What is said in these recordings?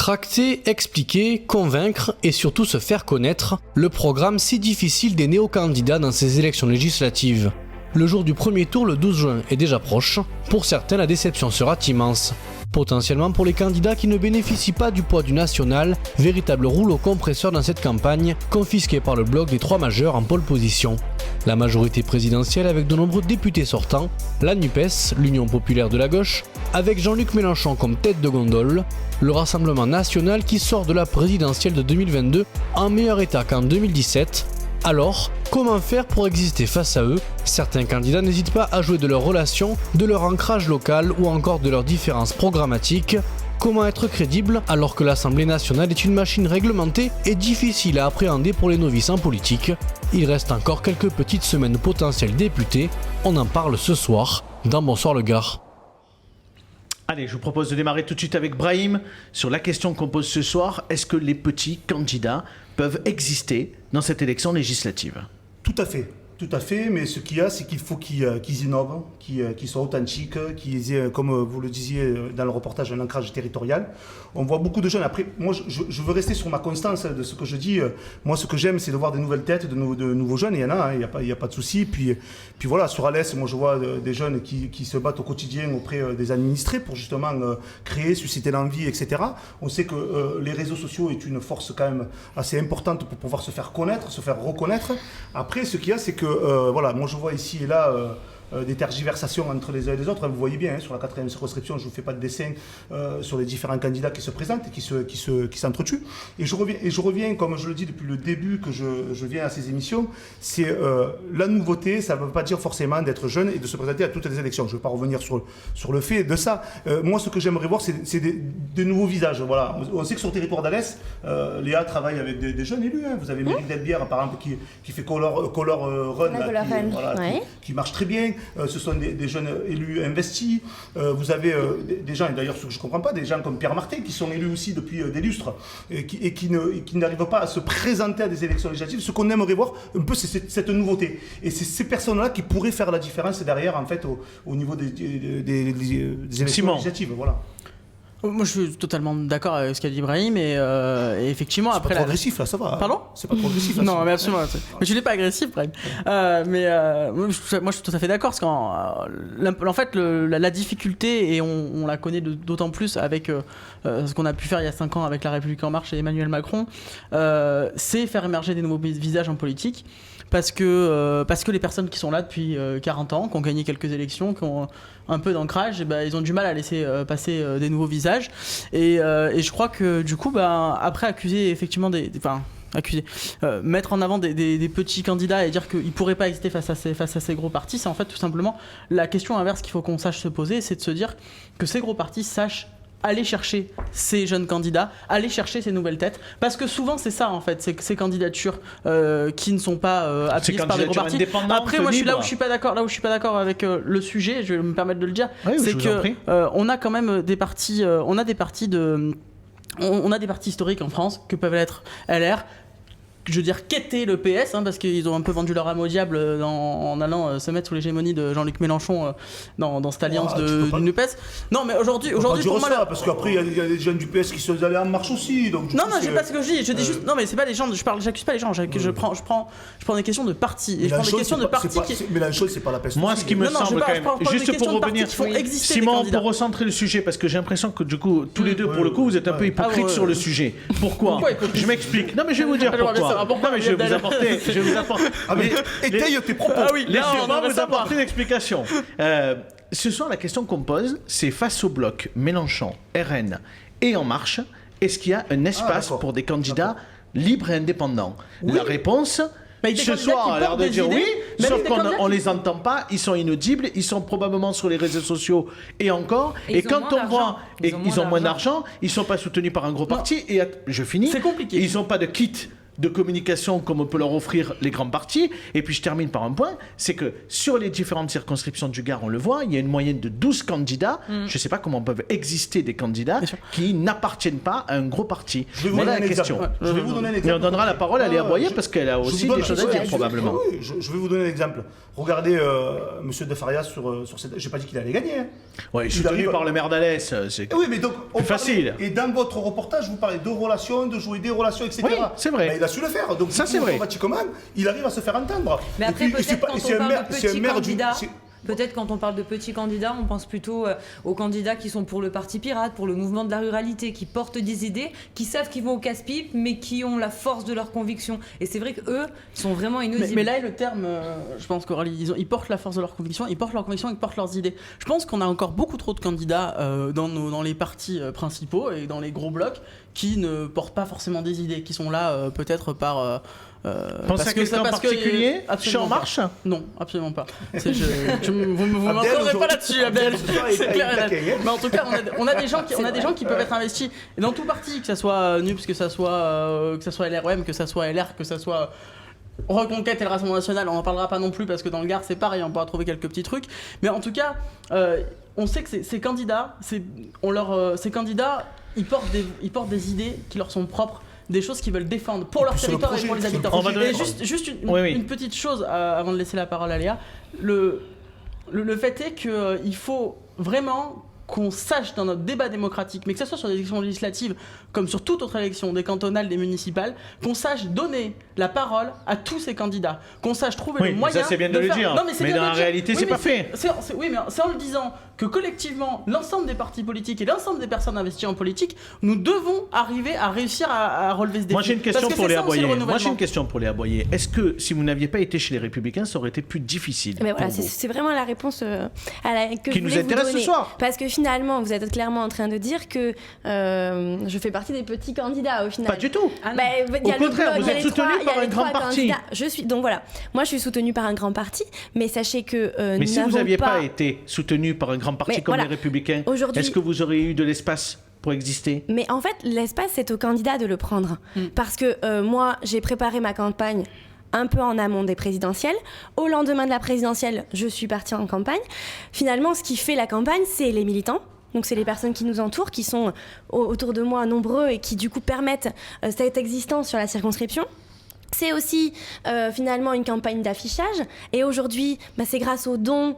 Tracter, expliquer, convaincre et surtout se faire connaître, le programme si difficile des néo-candidats dans ces élections législatives. Le jour du premier tour, le 12 juin, est déjà proche. Pour certains, la déception sera immense. Potentiellement pour les candidats qui ne bénéficient pas du poids du national, véritable rouleau compresseur dans cette campagne, confisqué par le bloc des trois majeurs en pole position. La majorité présidentielle avec de nombreux députés sortants, la NUPES, l'Union populaire de la gauche, avec Jean-Luc Mélenchon comme tête de gondole, le Rassemblement national qui sort de la présidentielle de 2022 en meilleur état qu'en 2017. Alors, comment faire pour exister face à eux ? Certains candidats n'hésitent pas à jouer de leurs relations, de leur ancrage local ou encore de leurs différences programmatiques. Comment être crédible alors que l'Assemblée nationale est une machine réglementée et difficile à appréhender pour les novices en politique ? Il reste encore quelques petites semaines potentielles députés. On en parle ce soir dans Bonsoir le Gard. Allez, je vous propose de démarrer tout de suite avec Brahim sur la question qu'on pose ce soir. Est-ce que les petits candidats peuvent exister dans cette élection législative ? Tout à fait, mais ce qu'il y a, c'est qu'il faut qu'ils innovent, qu'ils soient authentiques, qu'ils aient, comme vous le disiez dans le reportage, un ancrage territorial. On voit beaucoup de jeunes. Après, moi, je veux rester sur ma constance de ce que je dis. Moi, ce que j'aime, c'est de voir des nouvelles têtes, de nouveaux jeunes. Il y en a, il n'y a pas de souci. Puis voilà, sur Alès, moi, je vois des jeunes qui se battent au quotidien auprès des administrés pour justement créer, susciter l'envie, etc. On sait que les réseaux sociaux est une force quand même assez importante pour pouvoir se faire connaître, se faire reconnaître. Après, ce qu'il y a, c'est que voilà, moi je vois ici et là des tergiversations entre les uns et les autres. Vous voyez bien, sur la 4e circonscription, je ne vous fais pas de dessin sur les différents candidats qui se présentent et qui s'entretuent. Et je reviens, comme je le dis depuis le début que je viens à ces émissions, c'est la nouveauté, ça ne veut pas dire forcément d'être jeune et de se présenter à toutes les élections. Je ne vais pas revenir sur le fait de ça. Moi, ce que j'aimerais voir, c'est des nouveaux visages. Voilà. On sait que sur le territoire d'Alès, Léa travaille avec des jeunes élus. Hein. Vous avez Méric Delbière, par exemple, qui fait Color Run, qui marche très bien. Ce sont des jeunes élus investis. Vous avez des gens, et d'ailleurs ce que je ne comprends pas, des gens comme Pierre Martin qui sont élus aussi depuis des lustres et qui n'arrivent pas à se présenter à des élections législatives. Ce qu'on aimerait voir un peu, c'est cette nouveauté. Et c'est ces personnes-là qui pourraient faire la différence derrière, en fait, au niveau des élections législatives. Voilà. Moi, je suis totalement d'accord avec ce qu'a dit Brahim et effectivement c'est après. C'est pas trop agressif là, ça va. Pardon ? C'est pas trop agressif là. Non, mais absolument. Mais je n'ai pas agressif, Brahim. Moi, je suis tout à fait d'accord parce qu'en fait, la difficulté et on la connaît d'autant plus avec ce qu'on a pu faire il y a 5 ans avec La République En Marche et Emmanuel Macron, c'est faire émerger des nouveaux visages en politique. Parce que les personnes qui sont là depuis 40 ans, qui ont gagné quelques élections, qui ont un peu d'ancrage, ils ont du mal à laisser passer des nouveaux visages. Et je crois que du coup, après accuser effectivement mettre en avant des petits candidats et dire qu'ils ne pourraient pas exister face à ces gros partis, c'est en fait tout simplement la question inverse qu'il faut qu'on sache se poser, c'est de se dire que ces gros partis sachent aller chercher ces jeunes candidats, aller chercher ces nouvelles têtes, parce que souvent c'est ça en fait, c'est ces candidatures qui ne sont pas appuyées par des gros partis. Après moi je suis là où je suis pas d'accord avec le sujet, je vais me permettre de le dire, c'est que on a quand même des partis, on a des partis historiques en France que peuvent être LR. Je veux dire, qu'était le PS, parce qu'ils ont un peu vendu leur âme au diable en allant se mettre sous l'hégémonie de Jean-Luc Mélenchon dans cette alliance de NUPES. Non, mais aujourd'hui pour moi... Parce qu'après, il y a des jeunes du PS qui sont allés en marche aussi. Donc non, c'est pas ce que je dis. Je dis juste... Non, mais c'est pas les gens... J'accuse pas les gens. Je prends des questions de parti. Et je prends des questions de parti Mais la chose, c'est pas la peste. Moi, ce qui me semble quand même... Juste pour revenir... Simon, pour recentrer le sujet, parce que j'ai l'impression que du coup, tous les deux, pour le coup, vous êtes un peu hypocrites sur le sujet. Pourquoi ? Je m'explique. Non, mais je vais vous dire pourquoi. Non, mais je vais vous apporter. Ah, mais étaye tes propos. Ah oui, laissez-moi vous apporter une explication. Ce soir, la question qu'on pose, c'est face au bloc Mélenchon, RN et En Marche, est-ce qu'il y a un espace pour des candidats libres et indépendants ? La réponse. Ce soir, a l'air de dire oui, sauf qu'on ne les entend pas, ils sont inaudibles, ils sont probablement sur les réseaux sociaux et encore. Et quand on voit, ils ont moins d'argent, ils ne sont pas soutenus par un gros parti, et je finis. C'est compliqué. Ils n'ont pas de kit de communication comme on peut leur offrir les grands partis. Et puis je termine par un point, c'est que sur les différentes circonscriptions du Gard, on le voit, il y a une moyenne de 12 candidats. Je ne sais pas comment peuvent exister des candidats qui n'appartiennent pas à un gros parti. Je vais vous donner un exemple. Je vais vous donner un exemple. Mais on donnera la parole à Léa Boyer parce qu'elle a aussi des choses à dire probablement. Oui, je vais vous donner un exemple. Regardez M. De Farias sur cette... Je n'ai pas dit qu'il allait gagner. Oui, soutenu par le maire d'Alès, c'est oui, mais donc, plus facile. Et dans votre reportage, vous parlez de relations, de jouer des relations, etc. Oui, c'est vrai. Ben, il a su le faire. Donc, ça, c'est vrai. Automatiquement, il arrive à se faire entendre. Mais après, puis, peut-être quand on parle de petits candidats... c'est- Peut-être quand on parle de petits candidats, on pense plutôt aux candidats qui sont pour le Parti Pirate, pour le mouvement de la ruralité, qui portent des idées, qui savent qu'ils vont au casse-pipe, mais qui ont la force de leurs convictions. Et c'est vrai qu'eux sont vraiment inaudibles. Mais là, le terme, je pense qu'Aurélie, ils portent la force de leurs convictions, ils portent leurs convictions, ils portent leurs idées. Je pense qu'on a encore beaucoup trop de candidats dans les partis principaux et dans les gros blocs qui ne portent pas forcément des idées, qui sont là peut-être par... Pensez à quelqu'un en particulier chez En Marche ? Non, absolument pas. Vous ne m'entendrez pas là-dessus, Abdel. C'est clair et net. Mais en tout cas, on a des gens qui peuvent être investis et dans tout parti, que ça soit NUPS, que ça soit LREM, que ça soit LR, que ça soit Reconquête et le Rassemblement National. On n'en parlera pas non plus parce que dans le Gard c'est pareil, on pourra trouver quelques petits trucs. Mais en tout cas, on sait que ces candidats, ils portent des idées qui leur sont propres, des choses qu'ils veulent défendre pour leur territoire et pour les habitants. Et juste une petite chose avant de laisser la parole à Léa. Le fait est qu'il faut vraiment qu'on sache dans notre débat démocratique, mais que ce soit sur des élections législatives comme sur toute autre élection, des cantonales, des municipales, qu'on sache donner la parole à tous ces candidats, qu'on sache trouver le moyen. Ça c'est bien de le dire, mais dans la réalité c'est pas fait. Oui, mais c'est en le disant que collectivement, l'ensemble des partis politiques et l'ensemble des personnes investies en politique, nous devons arriver à réussir à relever ce défi. Moi j'ai une question pour Léa Boyer. Est-ce que si vous n'aviez pas été chez les Républicains, ça aurait été plus difficile? Mais voilà, c'est vraiment la réponse que qui je nous voulais vous intéresse donner. ce soir. Parce que finalement, vous êtes clairement en train de dire que je fais partie des petits candidats au final. Pas du tout. Au contraire, vous êtes soutenu par un grand parti. Donc voilà, moi je suis soutenue par un grand parti, mais sachez que mais si vous n'aviez pas été soutenu par un grand parti comme les Républicains, est-ce que vous auriez eu de l'espace pour exister? Mais en fait, l'espace, c'est au candidat de le prendre. Parce que moi, j'ai préparé ma campagne un peu en amont des présidentielles. Au lendemain de la présidentielle, je suis partie en campagne. Finalement, ce qui fait la campagne, c'est les militants. Donc c'est les personnes qui nous entourent, qui sont autour de moi nombreux et qui du coup permettent cette existence sur la circonscription. C'est aussi finalement une campagne d'affichage et aujourd'hui c'est grâce aux dons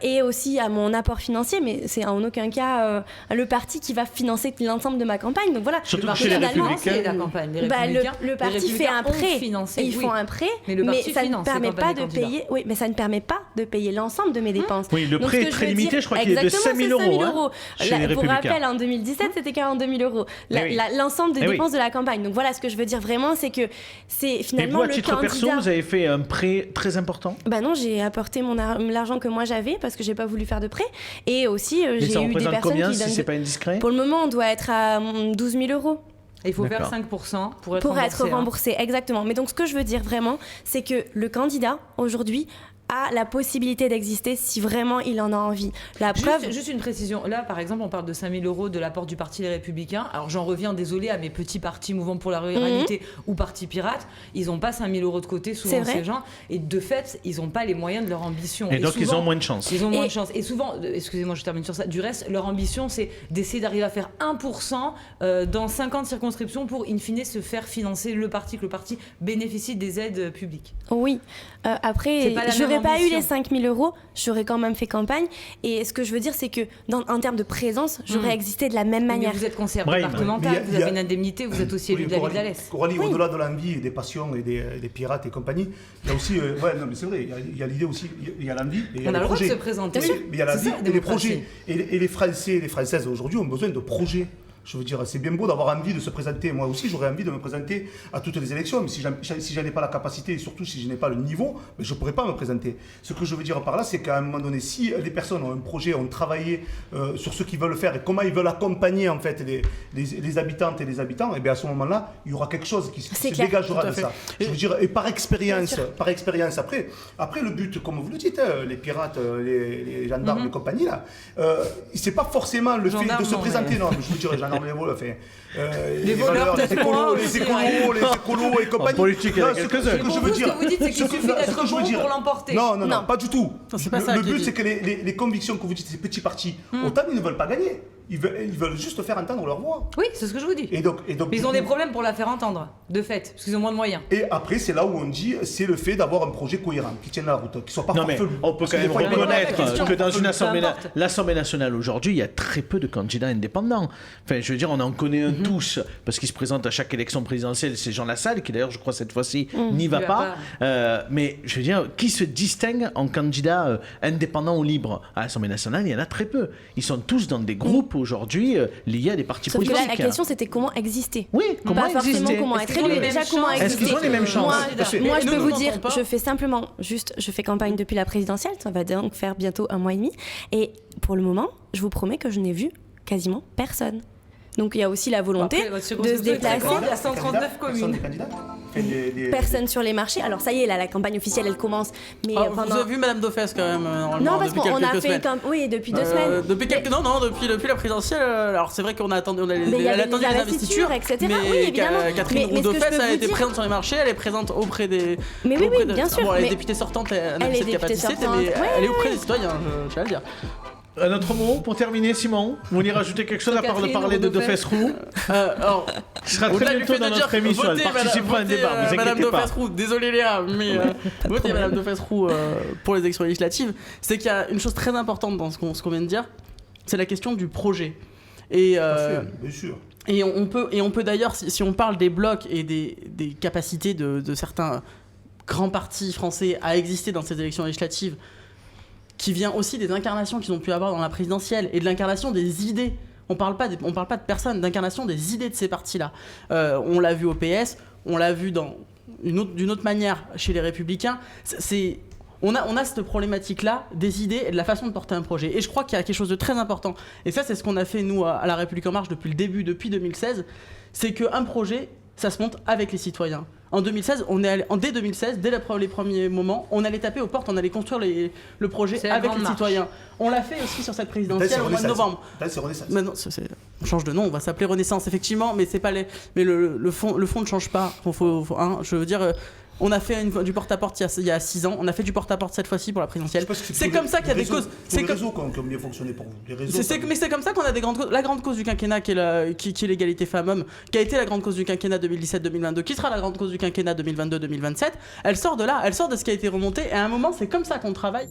et aussi à mon apport financier, mais c'est en aucun cas le parti qui va financer l'ensemble de ma campagne. Donc voilà, surtout chez les Républicains, la campagne. Les Républicains, le parti fait un prêt, ils font un prêt, mais ça ne permet pas de payer. Oui, mais ça ne permet pas de payer l'ensemble de mes dépenses. Oui, le prêt est très limité, je crois qu'il est de 5 000 euros. Chez les pour Républicains. rappel, en 2017, c'était 42 000 euros. L'ensemble des dépenses de la campagne. Donc voilà, ce que je veux dire vraiment, c'est que c'est finalement et vous, à titre perso, vous avez fait un prêt très important? Bah non, j'ai apporté l'argent que moi j'avais parce que j'ai pas voulu faire de prêt. Et aussi, j'ai eu des personnes combien, qui si donnent... c'est pas indiscret? Pour le moment, on doit être à 12 000 euros. Il faut faire 5% pour être remboursé. Exactement. Mais donc, ce que je veux dire vraiment, c'est que le candidat, aujourd'hui, a la possibilité d'exister si vraiment il en a envie. Juste une précision. Là, par exemple, on parle de 5 000 euros de l'apport du Parti Les Républicains. Alors, j'en reviens, désolé, à mes petits partis mouvants pour la ruralité ou Parti Pirate. Ils n'ont pas 5 000 euros de côté, souvent, ces gens. Et de fait, ils n'ont pas les moyens de leur ambition. Et donc, souvent, ils ont moins de chance. Ils ont moins de chance. Et souvent, excusez-moi, je termine sur ça. Du reste, leur ambition, c'est d'essayer d'arriver à faire 1% dans 50 circonscriptions pour, in fine, se faire financer le parti, que le parti bénéficie des aides publiques. Oui. Après, j'aurais pas eu les 5 000 euros, j'aurais quand même fait campagne. Et ce que je veux dire, c'est que en termes de présence, j'aurais existé de la même manière. Mais vous êtes conseillère départementale, vous avez une indemnité, vous êtes aussi élu de la ville d'Alès. Coralie, au-delà de l'envie et des passions et des pirates et compagnie, il y a aussi, non mais c'est vrai, il y a l'idée aussi, il y a l'envie et il y a les projets. On a le droit de se présenter. Oui, mais il y a l'envie et les projets. Et les Français et les Françaises aujourd'hui ont besoin de projets. Je veux dire, c'est bien beau d'avoir envie de se présenter. Moi aussi, j'aurais envie de me présenter à toutes les élections. Mais si je n'ai pas la capacité et surtout si je n'ai pas le niveau, je ne pourrais pas me présenter. Ce que je veux dire par là, c'est qu'à un moment donné, si les personnes ont un projet, ont travaillé sur ce qu'ils veulent faire et comment ils veulent accompagner en fait les habitantes et les habitants, et bien à ce moment-là, il y aura quelque chose qui se dégagera de ça. Je veux dire, et par expérience après le but, comme vous le dites, les pirates, les gendarmes et compagnie là, c'est pas forcément le fait de se présenter. Non, je veux dire, gendarmes, les voleurs, les voleurs, les écolos et compagnie. En politique, il y en a quelques-uns. Ce que je veux dire, ce que vous dites, c'est qu'il suffit d'être bon pour l'emporter. Non, pas du tout. c'est pas ça Le qui est but, dit. c'est que les convictions que vous dites, ces petits partis, autant ils ne veulent pas gagner. Ils veulent juste faire entendre leur voix. Oui, c'est ce que je vous dis. Et donc, Ils ont des problèmes pour la faire entendre, de fait, parce qu'ils ont moins de moyens. Et après, c'est là où on dit, c'est le fait d'avoir un projet cohérent, qui tienne la route, qui soit pas Non mais farfelu. on peut Parce quand que même des fois, il y a pas- reconnaître que dans une assemblée, Peu importe. l'Assemblée nationale aujourd'hui, il y a très peu de candidats indépendants. Enfin, je veux dire, on en connaît un tous, parce qu'ils se présentent à chaque élection présidentielle. C'est Jean Lassalle, qui d'ailleurs, je crois, cette fois-ci, n'y va Il va pas. Mais je veux dire, qui se distingue en candidat indépendant ou libre à l'Assemblée nationale? Il y en a très peu. Ils sont tous dans des groupes aujourd'hui liés à des partis Sauf que politiques. là, la question c'était comment exister. Oui, comment Pas forcément exister? comment Est-ce être qu'ils ont élu, les déjà mêmes comment chances? Est-ce qu'ils ont les mêmes chances? Moi, je nous, peux nous vous n'entendons dire, pas. je fais simplement, je fais campagne depuis la présidentielle, ça va donc faire bientôt 1 mois et demi. Et pour le moment, je vous promets que je n'ai vu quasiment personne. Donc il y a aussi la volonté Après, votre de se circonscription est très déplacer. grande, il y a 139 Personne communes. n'est candidat. Personne sur les marchés. Alors ça y est, là, la campagne officielle, elle commence. Mais Ah, vous pendant... avez vu Madame Dauphes quand même, normalement, Non, parce depuis qu'on a quelques fait semaines. Oui, depuis 2 semaines. Depuis depuis la présidentielle. Alors c'est vrai qu'on a attendu, Mais il y elle avait a attendu les les investitures, investitures, etc. mais Oui, évidemment. Catherine Mais ce que je Roux-Dauphes peux a vous été dire- présente sur les marchés, elle est présente auprès des. Mais oui, auprès de- bien sûr, Bon, elle est mais- députée sortante, elle n'a Elle pas est cette députée capacité, sortante, mais ouais, elle est auprès des citoyens, je vais le dire. Un autre mot pour terminer, Simon? Vous voulez rajouter quelque chose à part de Catherine parler de Roux-Dauphes. Dauphes-Roux? Alors, Ce sera au-delà très du bientôt fait dans de dire notre émission. Elle votez participera à un débat, vous Madame inquiétez pas. Dauphes-Roux, désolé Léa, mais votez Madame Dauphes-Roux pour les élections législatives. C'est qu'il y a une chose très importante dans ce qu'on vient de dire, c'est la question du projet. Et Bien sûr. Et on peut d'ailleurs, si on parle des blocs et des capacités de certains grands partis français à exister dans ces élections législatives, qui vient aussi des incarnations qu'ils ont pu avoir dans la présidentielle et de l'incarnation des idées. On parle pas de personnes, d'incarnation des idées de ces partis-là. On l'a vu au PS, on l'a vu d'une autre manière chez les Républicains. On a cette problématique-là des idées et de la façon de porter un projet. Et je crois qu'il y a quelque chose de très important. Et ça, c'est ce qu'on a fait, nous, à La République En Marche depuis le début, depuis 2016. C'est qu'un projet, ça se monte avec les citoyens. En 2016, dès 2016, dès les premiers moments, on allait taper aux portes, on allait construire le projet C'est la avec grande les marche. citoyens. On l'a fait aussi sur cette Peut-être présidentielle c'est au mois de Renaissance. novembre. Peut-être c'est Renaissance. Maintenant, on change de nom, on va s'appeler Renaissance, effectivement, mais c'est pas mais le fond ne change pas. Je veux dire, on a fait du porte-à-porte il y a 6 ans, on a fait du porte-à-porte cette fois-ci pour la présidentielle. C'est comme ça qu'il y a des causes. C'est les réseaux qui ont mieux fonctionné pour vous. Les réseaux, Mais c'est comme ça qu'on a des grandes causes. La grande cause du quinquennat qui est l'égalité femmes-hommes, qui a été la grande cause du quinquennat 2017-2022, qui sera la grande cause du quinquennat 2022-2027. Elle sort de là, elle sort de ce qui a été remonté. Et à un moment, c'est comme ça qu'on travaille.